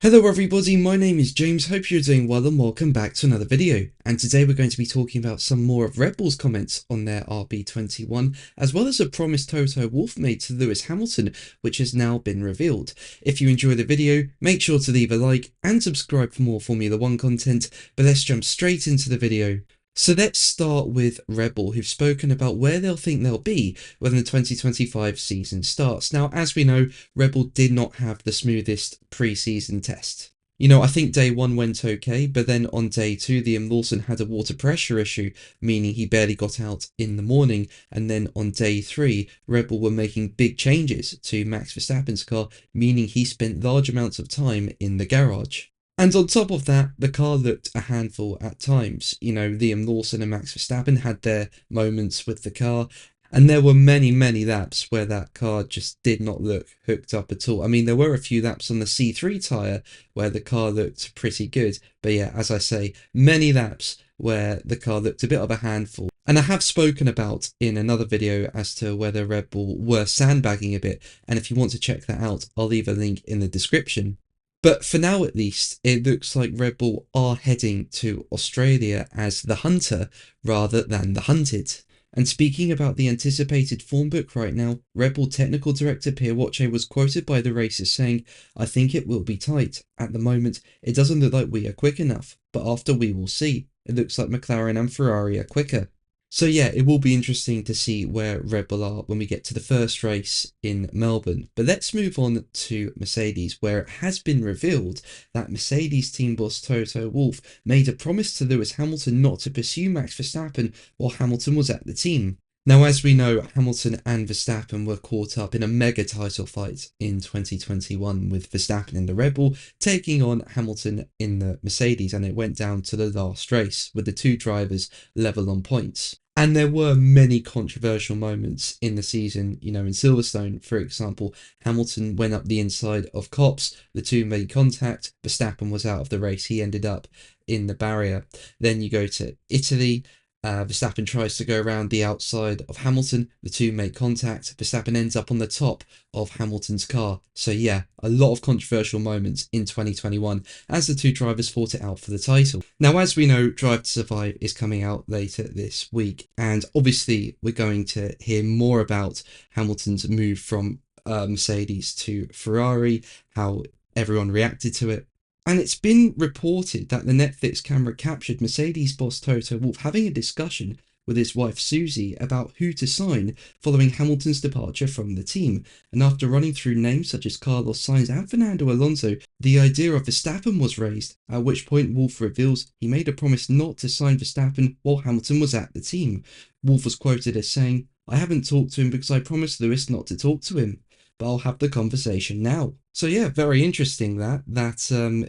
Hello everybody, my name is James, hope you're doing well and welcome back to another video. And today we're going to be talking about some more of Red Bull's comments on their RB21, as well as a promise Toto Wolff made to Lewis Hamilton, which has now been revealed. If you enjoy the video, make sure to leave a like and subscribe for more Formula 1 content, but let's jump straight into the video. So let's start with Red Bull, who've spoken about where they'll think they'll be when the 2025 season starts. Now, as we know, Red Bull did not have the smoothest pre-season test. I think day one went okay, but then on day two, Liam Lawson had a water pressure issue, meaning he barely got out in the morning. And then on day three, Red Bull were making big changes to Max Verstappen's car, meaning he spent large amounts of time in the garage. And on top of that, the car looked a handful at times. Liam Lawson and Max Verstappen had their moments with the car, and there were many laps where that car just did not look hooked up at all. I mean, there were a few laps on the C3 tyre where the car looked pretty good, but yeah, as I say, many laps where the car looked a bit of a handful. And I have spoken about in another video as to whether Red Bull were sandbagging a bit, and if you want to check that out, I'll leave a link in the description. But for now, at least, it looks like Red Bull are heading to Australia as the hunter rather than the hunted. And speaking about the anticipated form book right now, Red Bull technical director Pierre Wache was quoted by the racers saying, "I think it will be tight. At the moment, it doesn't look like we are quick enough, but after we will see. It looks like McLaren and Ferrari are quicker." So yeah, it will be interesting to see where Red Bull are when we get to the first race in Melbourne. But let's move on to Mercedes, where it has been revealed that Mercedes team boss Toto Wolff made a promise to Lewis Hamilton not to pursue Max Verstappen while Hamilton was at the team. Now, as we know, Hamilton and Verstappen were caught up in a mega title fight in 2021 with Verstappen in the Red Bull taking on Hamilton in the Mercedes, and it went down to the last race with the two drivers level on points. And there were many controversial moments in the season, in Silverstone, for example, Hamilton went up the inside of Copse, the two made contact, Verstappen was out of the race, he ended up in the barrier. Then you go to Italy. Verstappen tries to go around the outside of Hamilton, the two make contact, Verstappen ends up on the top of Hamilton's car. So yeah, a lot of controversial moments in 2021 as the two drivers fought it out for the title. Now, as we know, Drive to Survive is coming out later this week, and obviously we're going to hear more about Hamilton's move from Mercedes to Ferrari, how everyone reacted to it. And it's been reported that the Netflix camera captured Mercedes boss Toto Wolff having a discussion with his wife Susie about who to sign following Hamilton's departure from the team. And after running through names such as Carlos Sainz and Fernando Alonso, the idea of Verstappen was raised, at which point Wolff reveals he made a promise not to sign Verstappen while Hamilton was at the team. Wolff was quoted as saying, "I haven't talked to him because I promised Lewis not to talk to him, but I'll have the conversation now." So yeah, very interesting that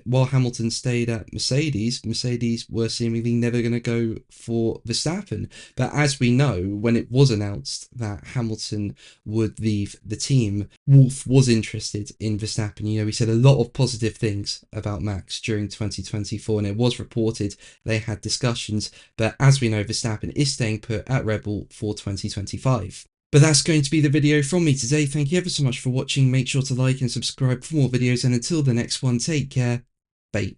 while Hamilton stayed at Mercedes were seemingly never going to go for Verstappen. But as we know, when it was announced that Hamilton would leave the team, Wolff was interested in Verstappen. He said a lot of positive things about Max during 2024, and it was reported they had discussions. But as we know, Verstappen is staying put at Red Bull for 2025. But that's going to be the video from me today. Thank you ever so much for watching. Make sure to like and subscribe for more videos, and until the next one, take care. Bye.